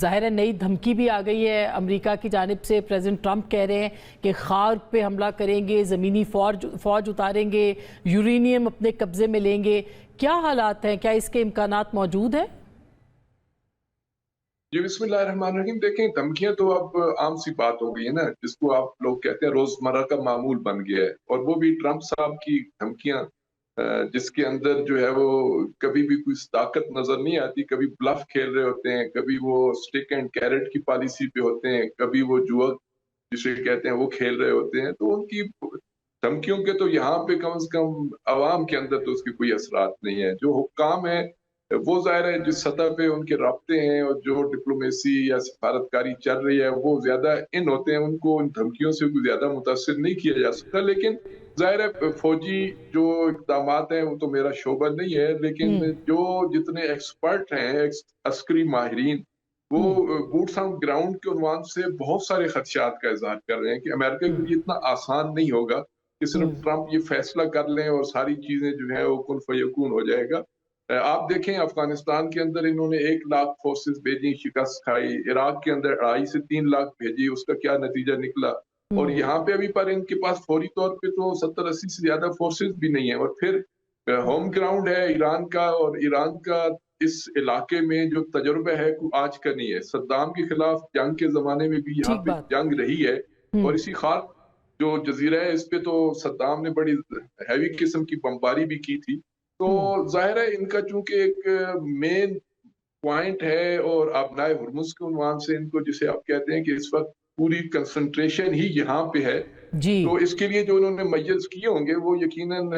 ظاہر ہے نئی دھمکی بھی آ گئی ہے امریکہ کی جانب سے. پریزیڈنٹ ٹرمپ کہہ رہے ہیں کہ خارق پہ حملہ کریں گے, زمینی فوج اتاریں گے, یورینیم اپنے قبضے میں لیں گے. کیا حالات ہیں, کیا اس کے امکانات موجود ہیں؟ جی بسم اللہ الرحمن الرحیم. دیکھیں دھمکیاں تو اب عام سی بات ہو گئی ہے نا, جس کو آپ لوگ کہتے ہیں روزمرہ کا معمول بن گیا ہے. اور وہ بھی ٹرمپ صاحب کی دھمکیاں جس کے اندر جو ہے وہ کبھی بھی کوئی طاقت نظر نہیں آتی. کبھی بلف کھیل رہے ہوتے ہیں, کبھی وہ سٹک اینڈ کیرٹ کی پالیسی پہ ہوتے ہیں, کبھی وہ جوا جسے کہتے ہیں وہ کھیل رہے ہوتے ہیں. تو ان کی دھمکیوں کے تو یہاں پہ کم از کم عوام کے اندر تو اس کے کوئی اثرات نہیں ہے. جو حکام ہیں وہ ظاہر ہے جس سطح پہ ان کے رابطے ہیں اور جو ڈپلومیسی یا سفارتکاری چل رہی ہے وہ زیادہ ان ہوتے ہیں, ان کو ان دھمکیوں سے کوئی زیادہ متاثر نہیں کیا جا سکتا. لیکن ظاہر ہے فوجی جو اقدامات ہیں وہ تو میرا شعبہ نہیں ہے, لیکن جو جتنے ایکسپرٹ ہیں عسکری ماہرین وہ بوٹس آن گراؤنڈ کے عنوان سے بہت سارے خدشات کا اظہار کر رہے ہیں کہ امریکہ کے لیے اتنا آسان نہیں ہوگا کہ صرف ٹرمپ یہ فیصلہ کر لیں اور ساری چیزیں جو ہیں وہ کن فیکون ہو جائے گا. آپ دیکھیں افغانستان کے اندر انہوں نے 1 لاکھ فورسز بھیجی, شکست کھائی. عراق کے اندر 2.5 سے 3 لاکھ بھیجی, اس کا کیا نتیجہ نکلا. اور یہاں پہ ابھی پر ان کے پاس فوری طور پہ تو 70-80 سے زیادہ فورسز بھی نہیں ہیں. اور پھر ہوم گراؤنڈ ہے ایران کا, اور ایران کا اس علاقے میں جو تجربہ ہے کوئی آج کا نہیں ہے. صدام کے خلاف جنگ کے زمانے میں بھی یہاں پہ جنگ رہی ہے, اور اسی خاص جو جزیرہ ہے اس پہ تو صدام نے بڑی ہیوی قسم کی بمباری بھی کی تھی. تو ظاہر ہے ان کا چونکہ ایک مین پوائنٹ ہے اور آبنائے ہرمز کے عنوان سے ان کو جسے آپ کہتے ہیں کہ اس وقت پوری کنسنٹریشن ہی یہاں پہ ہے. تو اس کے لیے جو انہوں نے میجرز کیے ہوں گے وہ یقیناً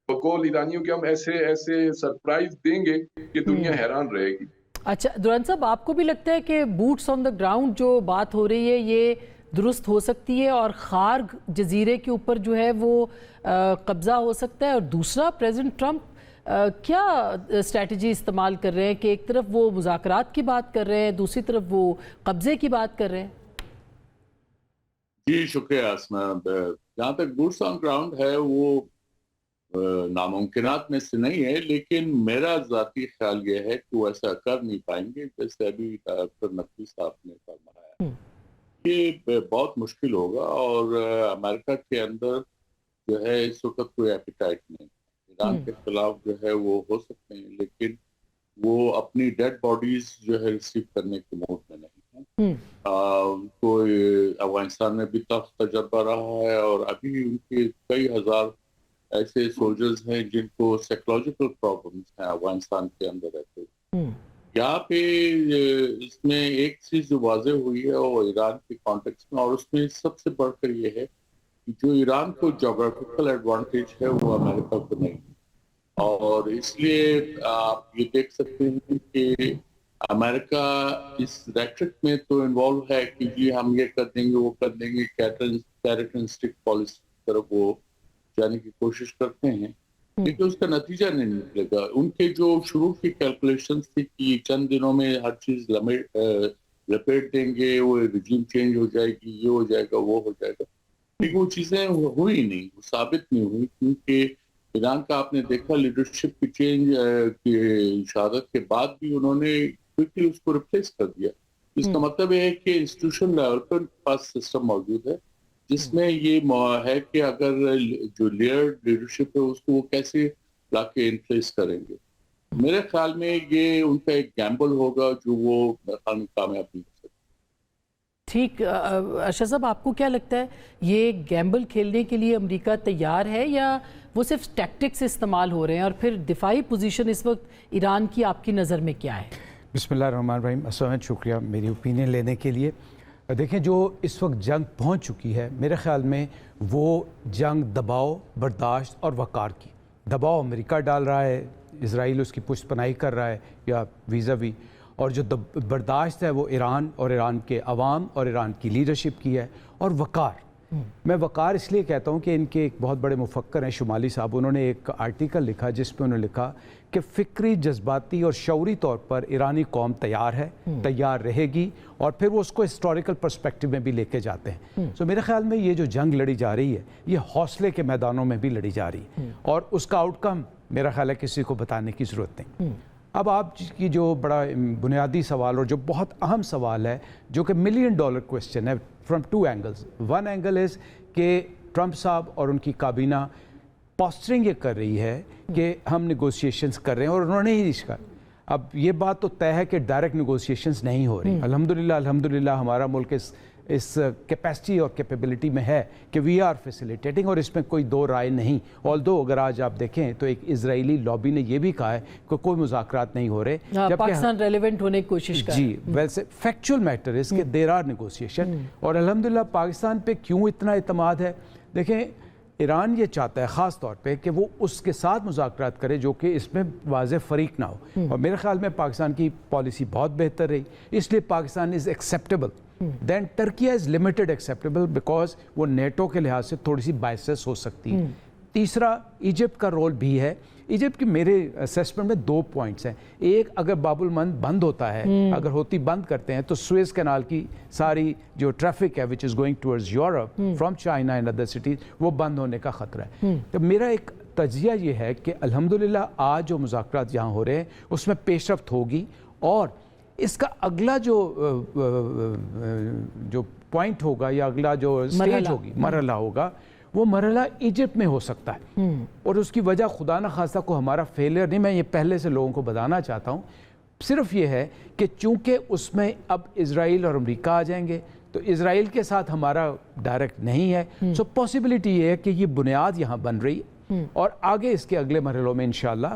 بقول ایرانیوں کے ہم ایسے سرپرائز دیں گے کہ دنیا حیران رہے گی. اچھا دوران صاحب, آپ کو بھی لگتا ہے کہ بوٹس آن دا گراؤنڈ جو بات ہو رہی ہے یہ درست ہو سکتی ہے اور خارگ جزیرے کے اوپر جو ہے وہ قبضہ ہو سکتا ہے؟ اور دوسرا, پریزیڈنٹ ٹرمپ کیا اسٹریٹجی استعمال کر رہے ہیں کہ ایک طرف وہ مذاکرات کی بات کر رہے ہیں, دوسری طرف وہ قبضے کی بات کر رہے ہیں؟ جی شکریہ آسمہ. جہاں تک بوٹس آن گراؤنڈ ہے وہ ناممکنات میں سے نہیں ہے, لیکن میرا ذاتی خیال یہ ہے کہ وہ ایسا کر نہیں پائیں گے جیسے ابھی ڈاکٹر نقوی صاحب نے فرمایا. یہ بہت مشکل ہوگا, اور امریکہ کے اندر جو ہے اس وقت کوئی ایپیٹائٹ نہیں. ایران کے خلاف جو ہے وہ ہو سکتے ہیں, لیکن وہ اپنی ڈیڈ باڈیز جو ہے ریسیو کرنے کے موڈ میں نہیں ہیں. کوئی افغانستان میں بھی تلخ تجربہ رہا ہے, اور ابھی ان کے کئی ہزار ایسے سولجرز ہیں جن کو سائیکولوجیکل پرابلمز ہیں افغانستان کے اندر رہتے. یہاں پہ اس میں ایک چیز جو واضح ہوئی ہے وہ ایران کے کانٹیکس میں, اور اس میں سب سے بڑھ کر یہ ہے جو ایران کو جغرافیکل ایڈوانٹیج ہے وہ امریکہ کو نہیں. اور اس لیے آپ یہ دیکھ سکتے ہیں کہ امریکہ اس ریٹرک میں تو انوالو ہے کہ جی ہم یہ کر دیں گے وہ کر دیں گے, کیرٹ اینڈ سٹک پالیسی کی طرف وہ جانے کی کوشش کرتے ہیں, لیکن اس کا نتیجہ نہیں نکلے گا. ان کے جو شروع کی کیلکولیشنز تھی کہ چند دنوں میں ہر چیز لپیٹ دیں گے, وہ رجیم چینج ہو جائے گی, یہ ہو جائے گا وہ ہو جائے گا, لیکن وہ چیزیں ہوئی نہیں, وہ ثابت نہیں ہوئی. کیونکہ ایران کا آپ نے دیکھا لیڈرشپ کی چینج کی شہادت کے بعد بھی انہوں نے کوئکلی اس کو ریپلیس کر دیا. اس کا مطلب یہ ہے کہ انسٹیٹیوشن لیول پر ان کے پاس سسٹم موجود ہے جس میں یہ ہے کہ اگر جو لیئرڈ لیڈرشپ ہے اس کو وہ کیسے لا کے انفلیس کریں گے. میرے خیال میں یہ ان کا ایک گیمبل ہوگا جو وہ کامیاب نہیں کر سکتے. ٹھیک. ارشد صاحب, آپ کو کیا لگتا ہے یہ گیمبل کھیلنے کے لیے امریکہ تیار ہے یا وہ صرف ٹیکٹکس استعمال ہو رہے ہیں؟ اور پھر دفاعی پوزیشن اس وقت ایران کی آپ کی نظر میں کیا ہے؟ بسم اللہ الرحمن الرحیم. السلام, شکریہ میری اوپینین لینے کے لیے. دیکھیں جو اس وقت جنگ پہنچ چکی ہے میرے خیال میں وہ جنگ دباؤ, برداشت اور وقار کی. دباؤ امریکہ ڈال رہا ہے, اسرائیل اس کی پشت پناہی کر رہا ہے یا ویزاوی, اور جو برداشت ہے وہ ایران اور ایران کے عوام اور ایران کی لیڈرشپ کی ہے. اور وقار, میں وقار اس لیے کہتا ہوں کہ ان کے ایک بہت بڑے مفکر ہیں شمالی صاحب, انہوں نے ایک آرٹیکل لکھا جس پہ انہوں نے لکھا کہ فکری, جذباتی اور شعوری طور پر ایرانی قوم تیار ہے, تیار رہے گی, اور پھر وہ اس کو ہسٹوریکل پرسپیکٹیو میں بھی لے کے جاتے ہیں. تو میرے خیال میں یہ جو جنگ لڑی جا رہی ہے یہ حوصلے کے میدانوں میں بھی لڑی جا رہی ہے, اور اس کا آؤٹ کم میرا خیال ہے کسی کو بتانے کی ضرورت نہیں. اب آپ کی جو بڑا بنیادی سوال اور جو بہت اہم سوال ہے جو کہ $1 ملین کویسچن ہے from 2 angles. One angle is کہ ٹرمپ صاحب اور ان کی کابینہ پوسچرنگ یہ کر رہی ہے کہ ہم نیگوسیشنز کر رہے ہیں اور انہوں نے ہی کہا. اب یہ بات تو طے ہے کہ ڈائریکٹ نیگوسیشنز نہیں ہو رہی. الحمدللہ ہمارا ملک اس کیپیسٹی اور کیپیبلٹی میں ہے کہ وی آر فیسیلیٹیٹنگ, اور اس میں کوئی دو رائے نہیں. آلدو اگر آج آپ دیکھیں تو ایک اسرائیلی لابی نے یہ بھی کہا ہے کہ کوئی مذاکرات نہیں ہو رہے, جبکہ پاکستان ریلیونٹ ہونے کی کوشش کر رہا ہے. جی ویسے فیکچوئل میٹر اس کہ دیر آر نیگوسیشن, اور الحمدللہ پاکستان پہ کیوں اتنا اعتماد ہے. دیکھیں ایران یہ چاہتا ہے خاص طور پہ کہ وہ اس کے ساتھ مذاکرات کرے جو کہ اس میں واضح فریق نہ ہو, اور میرے خیال میں پاکستان کی پالیسی بہت بہتر رہی, اس لیے Pakistan is acceptable. Then Turkey is limited acceptable because وہ نیٹو کے لحاظ سے تھوڑی سی بائسس ہو سکتی ہے. تیسرا ایجپٹ کا رول بھی ہے. ایجپٹ کی میرے اسیسمنٹ میں 2 پوائنٹس ہیں. ایک, اگر باب المند بند ہوتا ہے, اگر ہوتی بند کرتے ہیں تو سوئز کینال کی ساری جو ٹریفک ہے which is going towards Europe from China and other cities وہ بند ہونے کا خطرہ ہے. تو میرا ایک تجزیہ یہ ہے کہ الحمدللہ آج جو مذاکرات یہاں ہو رہے ہیں اس میں پیش رفت ہوگی, اور اس کا اگلا جو پوائنٹ ہوگا یا اگلا جو اسٹیج ہوگی, مرحلہ ہوگا, وہ مرحلہ ایجپٹ میں ہو سکتا ہے. اور اس کی وجہ خدا نہ خواستہ کو ہمارا فیلئر نہیں, میں یہ پہلے سے لوگوں کو بتانا چاہتا ہوں, صرف یہ ہے کہ چونکہ اس میں اب اسرائیل اور امریکہ آ جائیں گے تو اسرائیل کے ساتھ ہمارا ڈائریکٹ نہیں ہے. سو پاسبلٹی یہ ہے کہ یہ بنیاد یہاں بن رہی ہے, اور آگے اس کے اگلے مرحلوں میں انشاءاللہ.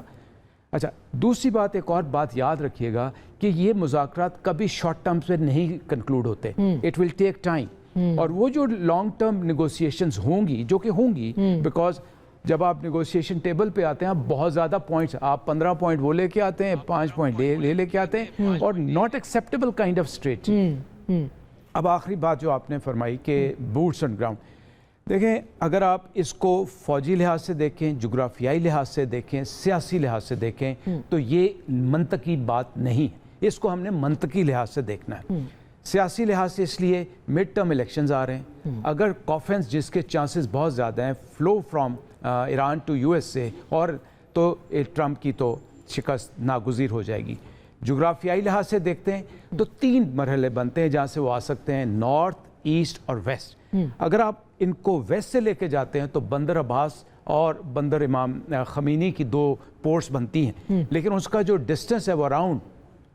اچھا, دوسری بات, ایک اور بات یاد رکھیے گا کہ یہ مذاکرات کبھی شارٹ ٹرم سے نہیں کنکلوڈ ہوتے. It will take time. اور وہ جو لانگ ٹرم نیگوسیشنز ہوں گی, جو کہ ہوں گی, بیکاز جب آپ نیگوسیشن ٹیبل پہ آتے ہیں آپ بہت زیادہ پوائنٹس, آپ 15 پوائنٹ وہ لے کے آتے ہیں, 5 پوائنٹ لے کے آتے ہیں, اور not acceptable kind of street. اب آخری بات جو آپ نے فرمائی کہ بوٹس آن گراؤنڈ, دیکھیں اگر آپ اس کو فوجی لحاظ سے دیکھیں, جغرافیائی لحاظ سے دیکھیں, سیاسی لحاظ سے دیکھیں, تو یہ منطقی بات نہیں ہے. اس کو ہم نے منطقی لحاظ سے دیکھنا ہے. سیاسی لحاظ سے اس لیے مڈ ٹرم الیکشنز آ رہے ہیں. اگر کانفرنس جس کے چانسز بہت زیادہ ہیں flow from Iran to US سے, اور تو ٹرمپ کی تو شکست ناگزیر ہو جائے گی. جغرافیائی لحاظ سے دیکھتے ہیں تو 3 مرحلے بنتے ہیں جہاں سے وہ آ سکتے ہیں, نارتھ, ایسٹ اور ویسٹ. اگر آپ ان کو ویسٹ سے لے کے جاتے ہیں تو بندر عباس اور بندر امام خمینی کی 2 پورٹس بنتی ہیں, لیکن اس کا جو ڈسٹنس ہے وہ اراؤنڈ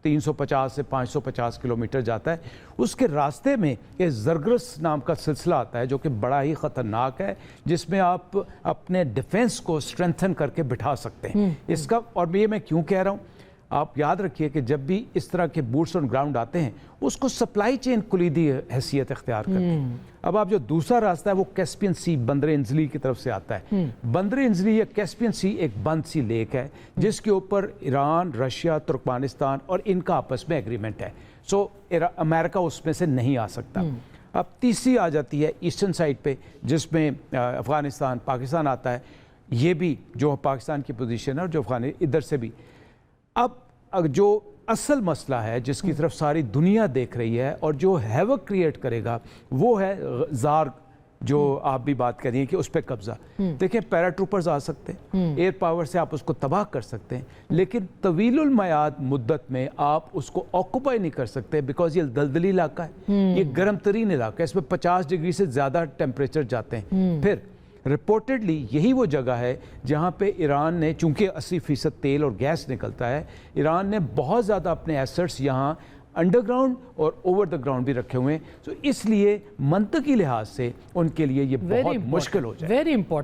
350 سے 550 کلومیٹر جاتا ہے. اس کے راستے میں ایک زرگرس نام کا سلسلہ آتا ہے جو کہ بڑا ہی خطرناک ہے, جس میں آپ اپنے ڈیفنس کو اسٹرینتھن کر کے بٹھا سکتے ہیں. اس کا, اور یہ میں کیوں کہہ رہا ہوں, آپ یاد رکھیے کہ جب بھی اس طرح کے بوٹس آن گراؤنڈ آتے ہیں اس کو سپلائی چین کلیدی حیثیت اختیار کرتے ہیں. اب آپ جو دوسرا راستہ ہے وہ کیسپین سی, بندر انزلی کی طرف سے آتا ہے. بندر انزلی یا کیسپین سی ایک بند سی لیک ہے جس کے اوپر ایران, رشیا, ترکمانستان اور ان کا آپس میں ایگریمنٹ ہے. سو امریکہ اس میں سے نہیں آ سکتا. اب تیسری آ جاتی ہے ایسٹرن سائڈ پہ جس میں افغانستان, پاکستان آتا ہے. یہ بھی جو پاکستان کی پوزیشن ہے اور جو ادھر سے بھی. اب جو اصل مسئلہ ہے جس کی طرف ساری دنیا دیکھ رہی ہے اور جو ہیوک کریٹ کرے گا وہ ہے زارگ, جو آپ بھی بات کر رہی ہیں کہ اس پہ قبضہ. دیکھیں پیرا ٹروپرز آ سکتے ہیں, ایئر پاور سے آپ اس کو تباہ کر سکتے ہیں, لیکن طویل المیعاد مدت میں آپ اس کو آکوپائی نہیں کر سکتے بیکاز یہ دلدلی علاقہ ہے, یہ گرم ترین علاقہ ہے, اس میں 50 ڈگری سے زیادہ ٹیمپریچر جاتے ہیں. پھر رپورٹڈلی یہی وہ جگہ ہے جہاں پہ ایران نے, چونکہ 80% تیل اور گیس نکلتا ہے, ایران نے بہت زیادہ اپنے ایسٹس یہاں انڈر گراؤنڈ اور اوور دا گراؤنڈ بھی رکھے ہوئے ہیں. تو اس لیے منطقی لحاظ سے ان کے لیے یہ بہت مشکل ہو جائے. Very important.